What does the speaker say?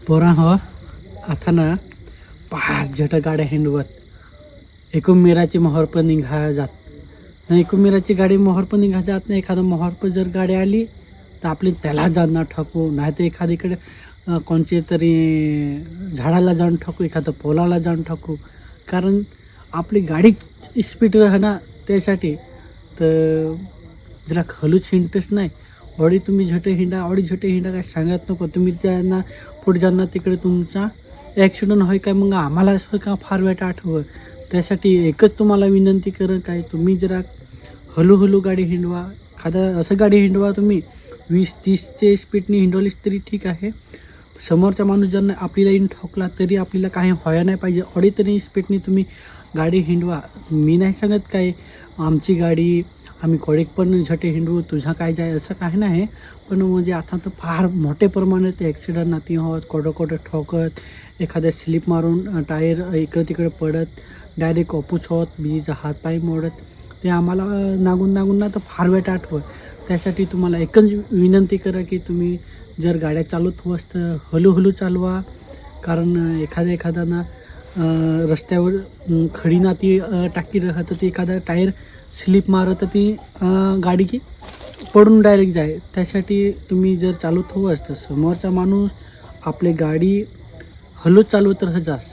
पोरा हो आता ना 5 झट गाड्या हिंडवत एकूण मिराची मोहर पण निघा जात नाही. एकूण मिराची गाडी मोहर पण निघा जात नाही. एखादं मोहर पण जर गाडी आली तर आपली त्याला जाणं ठकू, नाही तर एखादीकडे कोणचे तरी झाडाला जाऊन ठकू, एखादं पोलाला जाऊन ठकू. कारण आपली गाडी स्पीड ना त्यासाठी तर जरा खलूच हिंडतच नाही. ऑडी तुम्ही झटे हिंडा, ऑडी झटे हिंडा काय सांगत नको. तुम्ही त्यांना पुढे जाणार तिकडे तुमचा ॲक्सिडेंट होय काय, मग आम्हाला असं का फार वाईट आठवं. त्यासाठी एकच तुम्हाला विनंती करेन काय, तुम्ही जरा हळूहळू गाडी हिंडवा. एखादा असं गाडी हिंडवा तुम्ही 20-30चे स्पीडने हिंडवलीच तरी ठीक आहे. समोरचा माणूस जर आपल्याला इन ठोकला तरी आपल्याला काही व्हायला नाही पाहिजे. ऑडी तरी स्पीडने तुम्ही गाडी हिंडवा. मी नाही सांगत काय आमची गाडी आम्ही कोडेक पण झटे हिंडू तुझा काय जाय असं काही नाही. पण म्हणजे आता तर फार मोठ्या प्रमाणात ॲक्सिडेंट नाती होत, कोडं ठोकत, एखाद्या स्लिप मारून टायर इकडं तिकडे पडत, डायरेक्ट ऑपूच होत, बीज हातपाय मोडत. ते आम्हाला नागून ना तर फार वाईट आठवत. त्यासाठी तुम्हाला एकच विनंती करा की तुम्ही जर गाड्या चालवत तर हळूहळू चालवा. कारण एखादा रस्त्यावर खडी नाती टाकी राहतं, ती एखादा टायर स्लिप मारत ती गाडी की पडून डायरेक्ट जाय. त्यासाठी तुम्ही जर चालवत तर समोरचा माणूस आपली गाडी हळूच चालवत राहत जास.